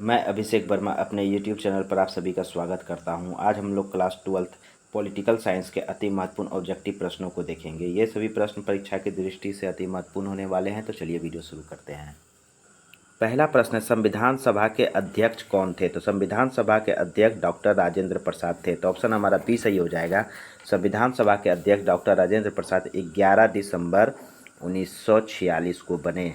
मैं अभिषेक वर्मा अपने YouTube channel पर आप सभी का स्वागत करता हूं। आज हम लोग क्लास 12th पॉलिटिकल साइंस के अति महत्वपूर्ण ऑब्जेक्टिव प्रश्नों को देखेंगे। ये सभी प्रश्न परीक्षा की दृष्टि से अति महत्वपूर्ण होने वाले हैं, तो चलिए वीडियो शुरू करते हैं। पहला प्रश्न है, संविधान सभा के अध्यक्ष कौन थे? तो संविधान सभा के अध्यक्ष डॉक्टर राजेंद्र प्रसाद थे। तो ऑप्शन हमारा बी सही हो जाएगा। संविधान सभा के अध्यक्ष डॉक्टर राजेंद्र प्रसाद 11 दिसंबर 1946 को बने।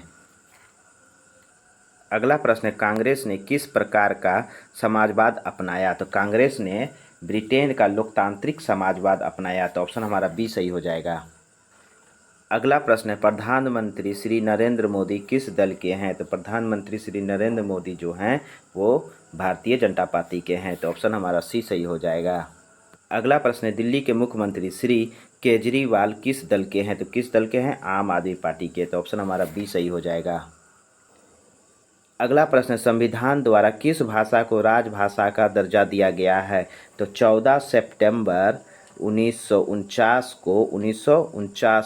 अगला प्रश्न है, कांग्रेस ने किस प्रकार का समाजवाद अपनाया? तो कांग्रेस ने ब्रिटेन का लोकतांत्रिक समाजवाद अपनाया। तो ऑप्शन हमारा बी सही हो जाएगा। अगला प्रश्न है, प्रधानमंत्री श्री नरेंद्र मोदी किस दल के हैं? तो प्रधानमंत्री श्री नरेंद्र मोदी जो हैं वो भारतीय जनता पार्टी के हैं। तो ऑप्शन हमारा सी सही हो जाएगा। अगला प्रश्न है, दिल्ली के मुख्यमंत्री श्री केजरीवाल किस दल के हैं? तो किस दल के हैं? आम आदमी पार्टी के। तो ऑप्शन हमारा बी सही हो जाएगा। अगला प्रश्न, संविधान द्वारा किस भाषा को राजभाषा का दर्जा दिया गया है? तो 14 सितंबर 1949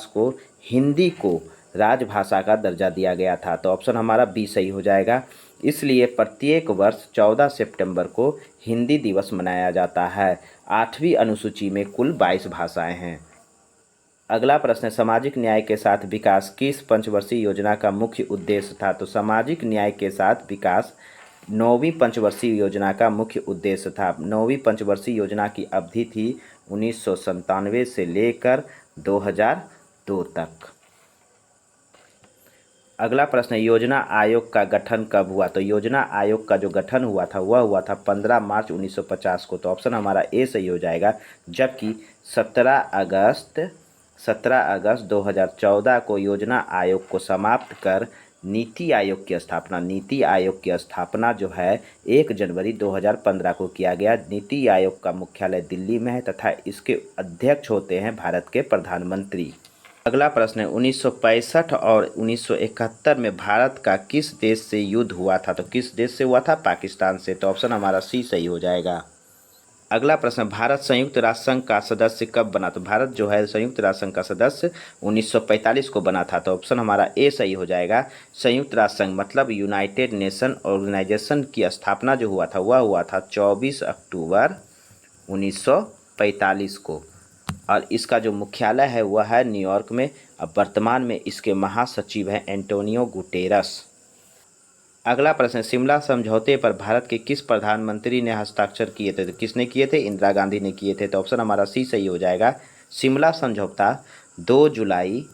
को हिंदी को राजभाषा का दर्जा दिया गया था। तो ऑप्शन हमारा बी सही हो जाएगा। इसलिए प्रत्येक वर्ष 14 सितंबर को हिंदी दिवस मनाया जाता है। 8वीं अनुसूची में कुल 22 भाषाएं हैं। अगला प्रश्न है, सामाजिक न्याय के साथ विकास किस पंचवर्षीय योजना का मुख्य उद्देश्य था? तो सामाजिक न्याय के साथ विकास 9वीं पंचवर्षीय योजना का मुख्य उद्देश्य था। 9वीं पंचवर्षीय योजना की अवधि थी 1997 से लेकर 2002 तक। अगला प्रश्न है, योजना आयोग का गठन कब हुआ? तो योजना आयोग का जो गठन हुआ था वह हुआ था 15 मार्च 1950 को। तो ऑप्शन हमारा ए सही हो जाएगा। जबकि 17 अगस्त 2014 को योजना आयोग को समाप्त कर नीति आयोग की स्थापना जो है 1 जनवरी 2015 को किया गया। नीति आयोग का मुख्यालय दिल्ली में है तथा इसके अध्यक्ष होते हैं भारत के प्रधानमंत्री। अगला प्रश्न है, 1965 और 1971 में भारत का किस देश से युद्ध हुआ था? तो किस देश से हुआ था? पाकिस्तान से। तो ऑप्शन हमारा सी सही हो जाएगा। अगला प्रश्न, भारत संयुक्त राष्ट्र संघ का सदस्य कब बना? तो भारत जो है संयुक्त राष्ट्र संघ का सदस्य 1945 को बना था। तो ऑप्शन हमारा ए सही हो जाएगा। संयुक्त राष्ट्र संघ मतलब यूनाइटेड नेशन ऑर्गेनाइजेशन की स्थापना जो हुआ था वह हुआ था 24 अक्टूबर 1945 को, और इसका जो मुख्यालय है वह है न्यूयॉर्क में। अब वर्तमान में इसके महासचिव हैं एंटोनियो गुटेरस। अगला प्रश्न, शिमला समझौते पर भारत के किस प्रधानमंत्री ने हस्ताक्षर किए थे? तो किसने किए थे? इंदिरा गांधी ने किए थे। तो ऑप्शन हमारा सी सही हो जाएगा। शिमला समझौता 2 जुलाई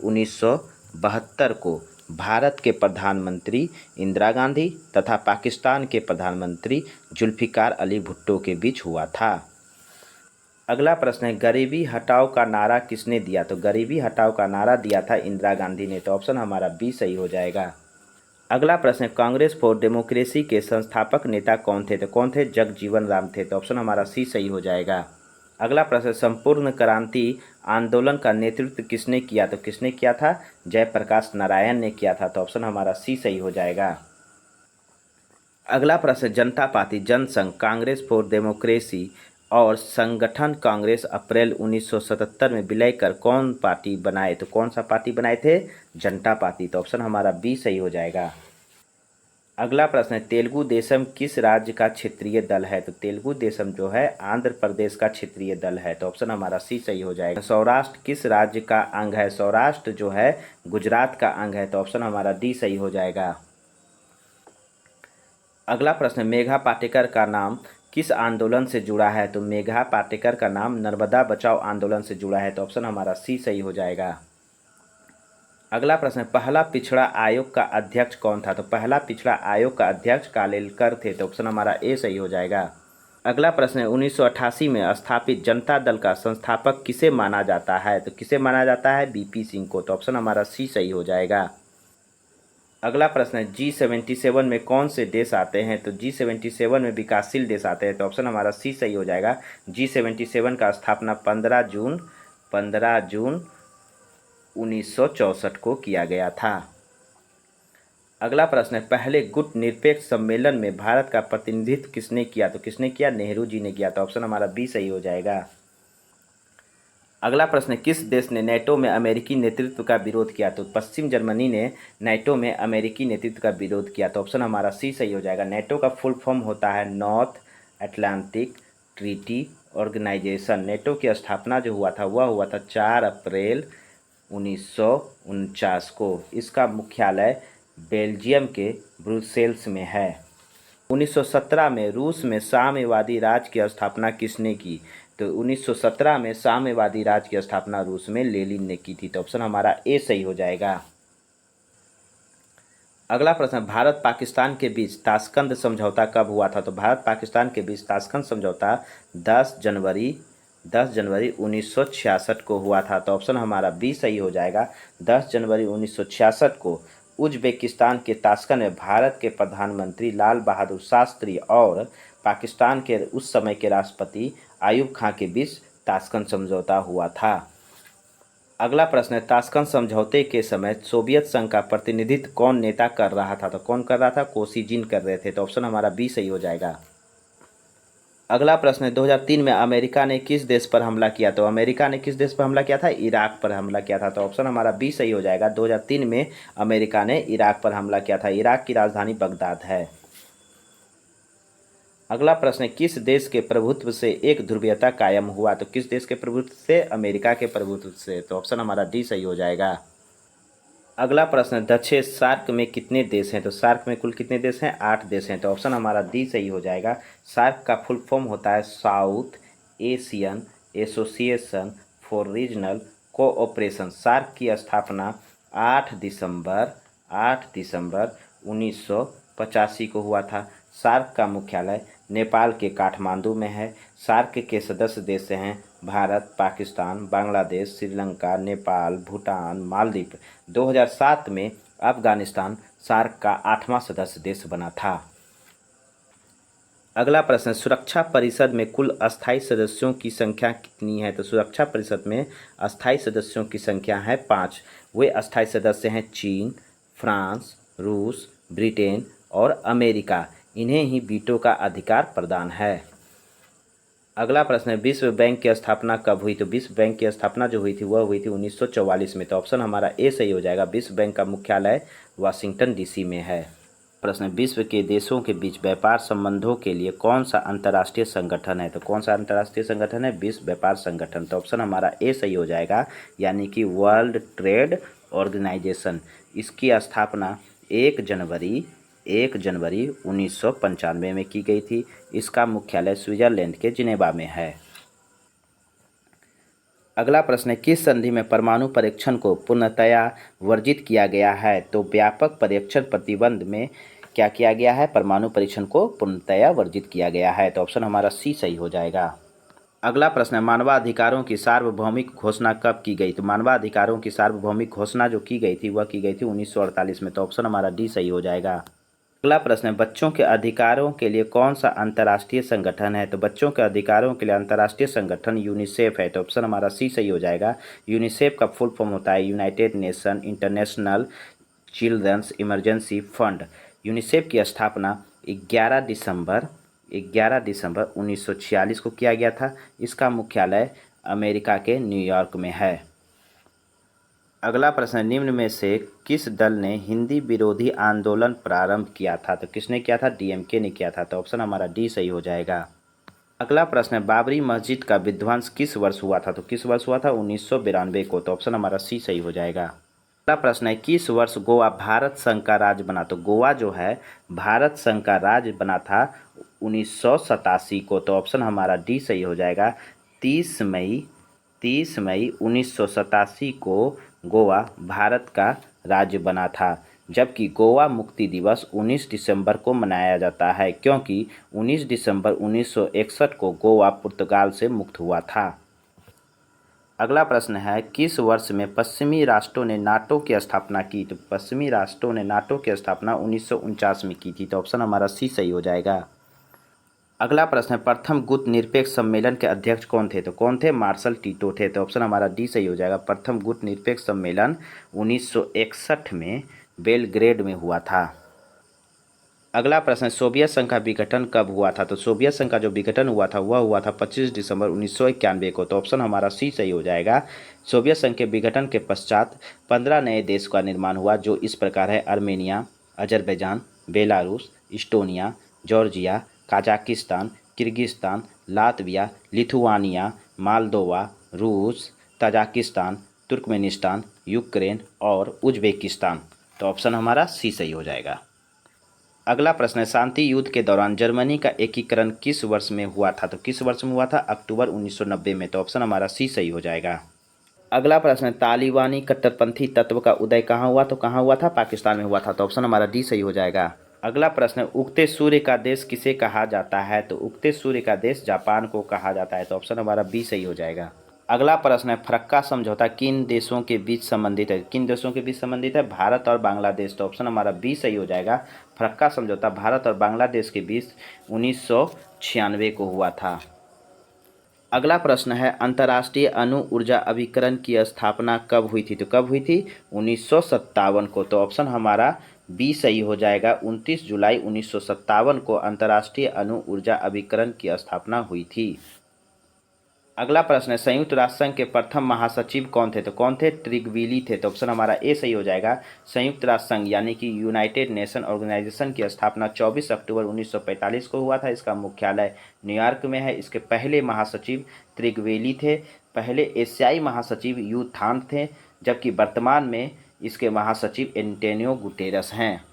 1972 को भारत के प्रधानमंत्री इंदिरा गांधी तथा पाकिस्तान के प्रधानमंत्री जुल्फिकार अली भुट्टो के बीच हुआ था। अगला प्रश्न है, गरीबी हटाओ का नारा किसने दिया? तो गरीबी हटाओ का नारा दिया था इंदिरा गांधी ने। तो ऑप्शन हमारा बी सही हो जाएगा। अगला प्रश्न, कांग्रेस फॉर डेमोक्रेसी के संस्थापक नेता कौन थे? तो कौन थे? जगजीवन राम थे। तो ऑप्शन हमारा सी सही हो जाएगा। अगला प्रश्न, संपूर्ण क्रांति आंदोलन का नेतृत्व किसने किया? तो किसने किया था? जयप्रकाश नारायण ने किया था। तो ऑप्शन हमारा सी सही हो जाएगा। अगला प्रश्न, Janata Party Jana Sangh Congress for Democracy और संगठन कांग्रेस अप्रैल 1977 में विलय कर कौन पार्टी बनाए? तो कौन सा पार्टी बनाए थे? जनता पार्टी। तो ऑप्शन हमारा बी सही हो जाएगा। अगला प्रश्न है, तेलुगु देशम किस राज्य का क्षेत्रीय दल है? तो तेलुगु देशम जो है आंध्र प्रदेश का क्षेत्रीय दल है। तो ऑप्शन हमारा सी सही हो जाएगा। सौराष्ट्र किस राज्य का अंग है? सौराष्ट्र जो है गुजरात का अंग है। तो ऑप्शन हमारा डी सही हो जाएगा। अगला प्रश्न, मेघा पाटेकर का नाम किस आंदोलन से जुड़ा है? तो मेघा पाटेकर का नाम नर्मदा बचाओ आंदोलन से जुड़ा है। तो ऑप्शन हमारा सी सही हो जाएगा। अगला प्रश्न, पहला पिछड़ा आयोग का अध्यक्ष कौन था? तो पहला पिछड़ा आयोग का अध्यक्ष कालेलकर थे। तो ऑप्शन हमारा ए सही हो जाएगा। अगला प्रश्न है, 1988 में स्थापित जनता दल का संस्थापक किसे माना जाता है? तो किसे माना जाता है? बीपी सिंह को। तो ऑप्शन हमारा सी सही हो जाएगा। अगला प्रश्न है, G77 में कौन से देश आते हैं? तो G77 में विकासशील देश आते हैं। तो ऑप्शन हमारा सी सही हो जाएगा। G77 का स्थापना 15 जून 1964 को किया गया था। अगला प्रश्न है, पहले गुट निरपेक्ष सम्मेलन में भारत का प्रतिनिधित्व किसने किया? तो किसने किया? नेहरू जी ने किया। तो ऑप्शन हमारा बी सही हो जाएगा। अगला प्रश्न है, किस देश ने नाटो में अमेरिकी नेतृत्व का विरोध किया? तो पश्चिम जर्मनी ने नाटो में अमेरिकी नेतृत्व का विरोध किया। तो ऑप्शन हमारा सी सही हो जाएगा। नाटो का फुल फॉर्म होता है North Atlantic Treaty Organisation. NATO की स्थापना जो हुआ था वह हुआ था 4 अप्रैल 1949 को। इसका मुख्यालय बेल्जियम के ब्रुसेल्स में है। 1917 में रूस में साम्यवादी राज्य की स्थापना किसने की? तो 1917 में साम्यवादी राज्य की स्थापना रूस में लेनिन ने की थी। तो ऑप्शन हमारा ए सही हो जाएगा। अगला प्रश्न, भारत पाकिस्तान के बीच ताशकंद समझौता कब हुआ था? तो भारत पाकिस्तान के बीच ताशकंद समझौता 10 जनवरी 1966 को हुआ था। तो ऑप्शन हमारा बी सही हो जाएगा। 10 जनवरी 1966 को उज्बेकिस्तान के ताशकंद में भारत के प्रधानमंत्री लाल बहादुर शास्त्री और पाकिस्तान के उस समय के राष्ट्रपति आयूब खां के बीच ताशकंद समझौता हुआ था। अगला प्रश्न है, ताशकंद समझौते के समय सोवियत संघ का प्रतिनिधित्व कौन नेता कर रहा था? तो कौन कर रहा था? कोसिजिन कर रहे थे। तो ऑप्शन हमारा बी सही हो जाएगा। अगला प्रश्न है, 2003 में अमेरिका ने किस देश पर हमला किया? तो अमेरिका ने किस देश पर हमला किया था? इराक पर हमला किया था। तो ऑप्शन हमारा बी सही हो जाएगा। 2003 में अमेरिका ने इराक पर हमला किया था। इराक की राजधानी बगदाद है। अगला प्रश्न है, किस देश के प्रभुत्व से एक ध्रुवीयता कायम हुआ? तो किस देश के प्रभुत्व से? अमेरिका के प्रभुत्व से। तो ऑप्शन हमारा डी सही हो जाएगा। अगला प्रश्न है, दक्षिण सार्क में कितने देश हैं? तो सार्क में कुल कितने देश हैं? 8 देश हैं। तो ऑप्शन हमारा डी सही हो जाएगा। सार्क का फुल फॉर्म होता है South Asian Association for Regional Cooperation. SAARC की स्थापना 8 दिसंबर 1985 को हुआ था। सार्क का मुख्यालय नेपाल के काठमांडू में है। सार्क के सदस्य देश हैं भारत, पाकिस्तान, बांग्लादेश, श्रीलंका, नेपाल, भूटान, मालदीव। 2007 में अफगानिस्तान सार्क का 8वां सदस्य देश बना था। अगला प्रश्न, सुरक्षा परिषद में कुल अस्थायी सदस्यों की संख्या कितनी है? तो सुरक्षा परिषद में अस्थायी सदस्यों की संख्या है 5। वे अस्थायी सदस्य हैं चीन, फ्रांस, रूस, ब्रिटेन और अमेरिका। इन्हें ही वीटो का अधिकार प्रदान है। अगला प्रश्न है, विश्व बैंक की स्थापना कब हुई? तो विश्व बैंक की स्थापना जो हुई थी वह हुई थी 1944 में। तो ऑप्शन हमारा ए सही हो जाएगा। विश्व बैंक का मुख्यालय वाशिंगटन डीसी में है। प्रश्न, विश्व के देशों के बीच व्यापार संबंधों के लिए कौन सा अंतर्राष्ट्रीय संगठन है? तो कौन सा अंतर्राष्ट्रीय संगठन है? विश्व व्यापार संगठन। तो ऑप्शन हमारा ए सही हो जाएगा, यानी कि वर्ल्ड ट्रेड ऑर्गेनाइजेशन। इसकी स्थापना 1 जनवरी 1995 में की गई थी। इसका मुख्यालय स्विट्जरलैंड के जिनेवा में है। अगला प्रश्न है, किस संधि में परमाणु परीक्षण को पूर्णतया वर्जित किया गया है? तो व्यापक परीक्षण प्रतिबंध में क्या किया गया है? परमाणु परीक्षण को पूर्णतया वर्जित किया गया है। तो ऑप्शन हमारा सी सही हो जाएगा। अगला प्रश्न है, मानवाधिकारों की सार्वभौमिक घोषणा कब की गई? तो मानवाधिकारों की सार्वभौमिक घोषणा जो की गई थी वह की गई थी 1948 में। तो ऑप्शन हमारा डी सही हो जाएगा। अगला प्रश्न है, बच्चों के अधिकारों के लिए कौन सा अंतर्राष्ट्रीय संगठन है? तो बच्चों के अधिकारों के लिए अंतर्राष्ट्रीय संगठन यूनिसेफ है। तो ऑप्शन हमारा सी सही हो जाएगा। यूनिसेफ का फुल फॉर्म होता है United Nation International Children's Emergency Fund. UNICEF की स्थापना 11 दिसंबर 1946 को किया गया था। इसका मुख्यालय अमेरिका के न्यूयॉर्क में है। अगला प्रश्न, निम्न में से किस दल ने हिंदी विरोधी आंदोलन प्रारंभ किया था? तो किसने किया था? डीएमके ने किया था। तो ऑप्शन हमारा डी सही हो जाएगा। अगला प्रश्न है, बाबरी मस्जिद का विध्वंस किस वर्ष हुआ था? तो किस वर्ष हुआ था? 1992 को। तो ऑप्शन हमारा सी सही हो जाएगा। अगला प्रश्न है, किस वर्ष गोवा भारत संघ का राज्य बना? तो गोवा जो है भारत संघ का राज्य बना था 1987 को। तो ऑप्शन हमारा डी सही हो जाएगा। 30 मई 1987 को गोवा भारत का राज्य बना था। जबकि गोवा मुक्ति दिवस 19 दिसंबर को मनाया जाता है, क्योंकि 19 दिसंबर 1961 को गोवा पुर्तगाल से मुक्त हुआ था। अगला प्रश्न है, किस वर्ष में पश्चिमी राष्ट्रों ने नाटो की स्थापना की? तो पश्चिमी राष्ट्रों ने नाटो की स्थापना 1949 में की थी। तो ऑप्शन हमारा सी सही हो जाएगा। अगला प्रश्न है, प्रथम गुट निरपेक्ष सम्मेलन के अध्यक्ष कौन थे? तो कौन थे? मार्शल टीटो थे। तो ऑप्शन हमारा डी सही हो जाएगा। प्रथम गुट निरपेक्ष सम्मेलन 1961 में बेलग्रेड में हुआ था। अगला प्रश्न, सोवियत संघ का विघटन कब हुआ था? तो सोवियत संघ का जो विघटन हुआ था वह हुआ था 25 दिसंबर 1991 को। तो ऑप्शन हमारा सी सही हो जाएगा। सोवियत संघ के विघटन के पश्चात 15 नए देश का निर्माण हुआ, जो इस प्रकार है: Armenia, Azerbaijan, Belarus, Estonia, Georgia, Kazakhstan, Kyrgyzstan, Latvia, Lithuania, Moldova, रूस, तजाकिस्तान, तुर्कमेनिस्तान, यूक्रेन और उज्बेकिस्तान। तो ऑप्शन हमारा सी सही हो जाएगा। अगला प्रश्न है, शांति युद्ध के दौरान जर्मनी का एकीकरण किस वर्ष में हुआ था? तो किस वर्ष में हुआ था? अक्टूबर 1990 में। तो ऑप्शन हमारा सी सही हो जाएगा। अगला प्रश्न है, तालिबानी कट्टरपंथी तत्व का उदय कहाँ हुआ? तो कहाँ हुआ था? पाकिस्तान में हुआ था। तो ऑप्शन हमारा डी सही हो जाएगा। अगला प्रश्न है, उगते सूर्य का देश किसे कहा जाता है? तो उगते सूर्य का देश जापान को कहा जाता है। तो ऑप्शन हमारा बी सही हो जाएगा। अगला प्रश्न है, फरक्का समझौता किन देशों के बीच संबंधित है? किन देशों के बीच संबंधित है? भारत और बांग्लादेश। तो ऑप्शन हमारा बी सही हो जाएगा। फरक्का समझौता भारत और बांग्लादेश के बीच 1996 को हुआ था। अगला प्रश्न है, अंतर्राष्ट्रीय अणु ऊर्जा अभिकरण की स्थापना कब हुई थी? तो कब हुई थी? 1957 को। तो ऑप्शन हमारा बी सही हो जाएगा। 29 जुलाई 1957 को अंतर्राष्ट्रीय अणु ऊर्जा अभिकरण की स्थापना हुई थी। अगला प्रश्न है, संयुक्त राष्ट्र संघ के प्रथम महासचिव कौन थे? तो कौन थे? ट्रिगविली थे। तो ऑप्शन हमारा ए सही हो जाएगा। संयुक्त राष्ट्र संघ यानी कि यूनाइटेड नेशन ऑर्गेनाइजेशन की स्थापना 24 अक्टूबर 1945 को हुआ था। इसका मुख्यालय न्यूयॉर्क में है। इसके पहले महासचिव त्रिगवेली थे। पहले एशियाई महासचिव यू थान थे, जबकि वर्तमान में इसके महासचिव एंटोनियो गुटेरस हैं।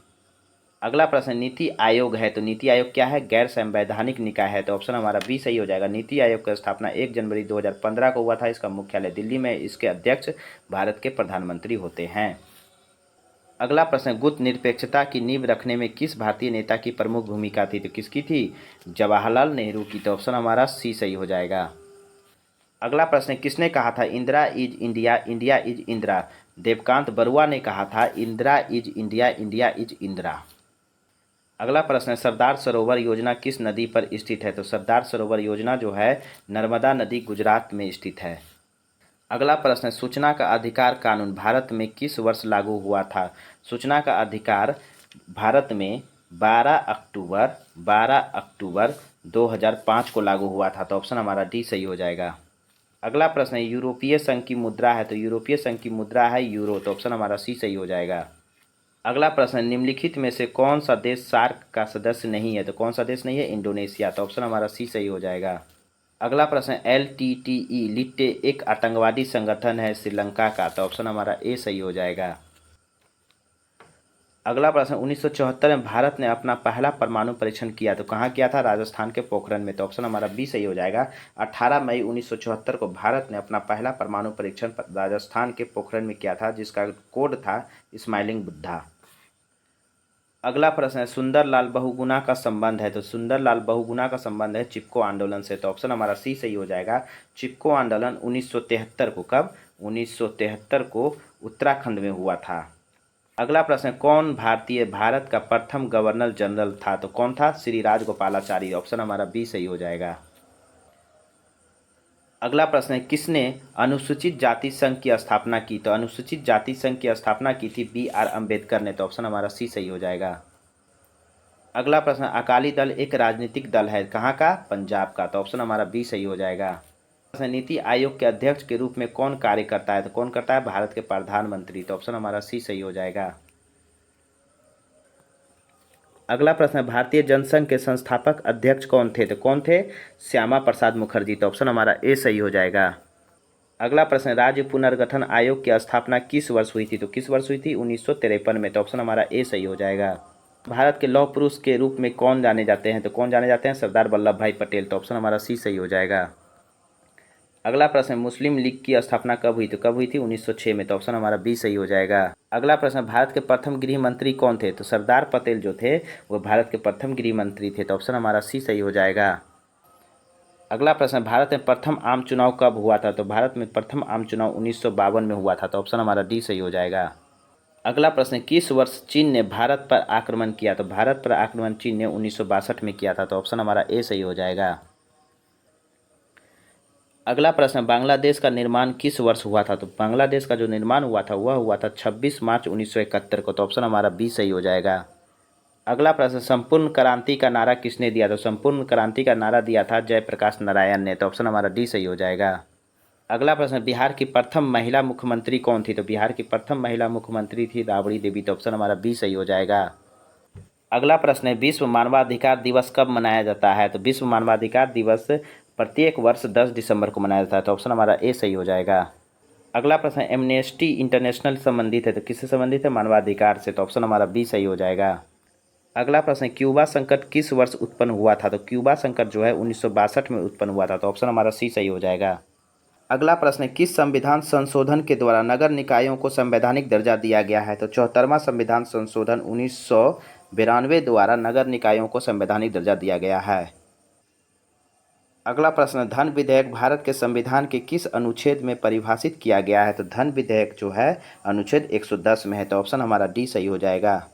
अगला प्रश्न, नीति आयोग है तो नीति आयोग क्या है? गैर संवैधानिक निकाय है। तो ऑप्शन हमारा बी सही हो जाएगा। नीति आयोग की स्थापना 1 जनवरी 2015 को हुआ था। इसका मुख्यालय दिल्ली में। इसके अध्यक्ष भारत के प्रधानमंत्री होते हैं। अगला प्रश्न, गुप्त निरपेक्षता की नींव रखने में किस भारतीय नेता की प्रमुख भूमिका थी? तो किसकी थी? जवाहरलाल नेहरू की। तो ऑप्शन हमारा सी सही हो जाएगा। अगला प्रश्न, किसने कहा था Indira is India, India is Indira? Devkant Barua ने कहा था Indira is India, India is Indira. अगला प्रश्न है, सरदार सरोवर योजना किस नदी पर स्थित है? तो सरदार सरोवर योजना जो है नर्मदा नदी गुजरात में स्थित है। अगला प्रश्न है, सूचना का अधिकार कानून भारत में किस वर्ष लागू हुआ था? सूचना का अधिकार भारत में 12 अक्टूबर 2005 को लागू हुआ था। तो ऑप्शन हमारा डी सही हो जाएगा। अगला प्रश्न है, यूरोपीय संघ की मुद्रा है तो यूरोपीय संघ की मुद्रा है यूरो। तो ऑप्शन हमारा सी सही हो जाएगा। अगला प्रश्न, निम्नलिखित में से कौन सा देश सार्क का सदस्य नहीं है? तो कौन सा देश नहीं है? इंडोनेशिया। तो ऑप्शन हमारा सी सही हो जाएगा। अगला प्रश्न, LTTE लिट्टे एक आतंकवादी संगठन है श्रीलंका का। तो ऑप्शन हमारा ए सही हो जाएगा। अगला प्रश्न, 1974 में भारत ने अपना पहला परमाणु परीक्षण किया तो कहाँ किया था? राजस्थान के पोखरण में। तो ऑप्शन हमारा बी सही हो जाएगा। 18 मई 1974 को भारत ने अपना पहला परमाणु परीक्षण राजस्थान के पोखरण में किया था, जिसका कोड था स्माइलिंग बुद्धा। अगला प्रश्न है, सुंदरलाल बहुगुणा का संबंध है तो सुंदरलाल बहुगुणा का संबंध है चिपको आंदोलन से। तो ऑप्शन हमारा सी सही हो जाएगा। चिपको आंदोलन 1973 को, कब? 1973 को उत्तराखंड में हुआ था। अगला प्रश्न है, कौन भारत का प्रथम गवर्नर जनरल था? तो कौन था? श्री राजगोपालाचारी। ऑप्शन हमारा बी सही हो जाएगा। अगला प्रश्न है, किसने अनुसूचित जाति संघ की स्थापना की? तो अनुसूचित जाति संघ की स्थापना की थी BR अम्बेडकर ने। तो ऑप्शन हमारा सी सही हो जाएगा। अगला प्रश्न, अकाली दल एक राजनीतिक दल है, कहाँ का? पंजाब का। तो ऑप्शन हमारा बी सही हो जाएगा। प्रश्न, नीति आयोग के अध्यक्ष के रूप में कौन कार्य करता है? तो कौन करता है? भारत के प्रधानमंत्री। तो ऑप्शन हमारा सी सही हो जाएगा। अगला प्रश्न है, भारतीय जनसंघ के संस्थापक अध्यक्ष कौन थे? तो कौन थे? श्यामा प्रसाद मुखर्जी। तो ऑप्शन हमारा ए सही हो जाएगा। अगला प्रश्न, राज्य पुनर्गठन आयोग की स्थापना किस वर्ष हुई थी? तो किस वर्ष हुई थी? 1953 में। तो ऑप्शन हमारा ए सही हो जाएगा। भारत के लौह पुरुष के रूप में कौन जाने जाते हैं? तो कौन जाने जाते हैं? सरदार वल्लभ भाई पटेल। तो ऑप्शन हमारा सी सही हो जाएगा। अगला प्रश्न, मुस्लिम लीग की स्थापना कब हुई? तो कब हुई थी? 1906 में। तो ऑप्शन हमारा बी सही हो जाएगा। अगला प्रश्न, भारत के प्रथम गृह मंत्री कौन थे? तो सरदार पटेल जो थे वो भारत के प्रथम गृह मंत्री थे। तो ऑप्शन हमारा सी सही हो जाएगा। अगला प्रश्न, भारत में प्रथम आम चुनाव कब हुआ था? तो भारत में प्रथम आम चुनाव 1952 में हुआ था। तो ऑप्शन हमारा डी सही हो जाएगा। अगला प्रश्न, किस वर्ष चीन ने भारत पर आक्रमण किया? तो भारत पर आक्रमण चीन ने 1962 में किया था। तो ऑप्शन हमारा ए सही हो जाएगा। अगला प्रश्न, बांग्लादेश का निर्माण किस वर्ष हुआ था? तो बांग्लादेश का जो निर्माण हुआ था वह हुआ था 26 मार्च 1971 को। तो ऑप्शन हमारा बी सही हो जाएगा। अगला प्रश्न, संपूर्ण क्रांति का नारा किसने दिया? तो संपूर्ण क्रांति का नारा दिया था जयप्रकाश नारायण ने। तो ऑप्शन हमारा डी सही हो जाएगा। अगला प्रश्न, बिहार की प्रथम महिला मुख्यमंत्री कौन थी? तो बिहार की प्रथम महिला मुख्यमंत्री थी राबड़ी देवी। तो ऑप्शन हमारा बी सही हो जाएगा। अगला प्रश्न है, विश्व मानवाधिकार दिवस कब मनाया जाता है? तो विश्व मानवाधिकार दिवस प्रत्येक वर्ष 10 दिसंबर को मनाया जाता है। तो ऑप्शन हमारा ए सही हो जाएगा। अगला प्रश्न है, एमनेस्टी इंटरनेशनल संबंधित है, तो किससे संबंधित है? मानवाधिकार से। तो ऑप्शन हमारा बी सही हो जाएगा। अगला प्रश्न है, क्यूबा संकट किस वर्ष उत्पन्न हुआ था? तो क्यूबा संकट जो है 1962 में उत्पन्न हुआ था। तो ऑप्शन हमारा सी सही हो जाएगा। अगला प्रश्न है, किस संविधान संशोधन के द्वारा नगर निकायों को संवैधानिक दर्जा दिया गया है? तो 74वां संविधान संशोधन 1992 द्वारा नगर निकायों को संवैधानिक दर्जा दिया गया है। अगला प्रश्न, धन विधेयक भारत के संविधान के किस अनुच्छेद में परिभाषित किया गया है? तो धन विधेयक जो है अनुच्छेद 110 में है। तो ऑप्शन हमारा डी सही हो जाएगा।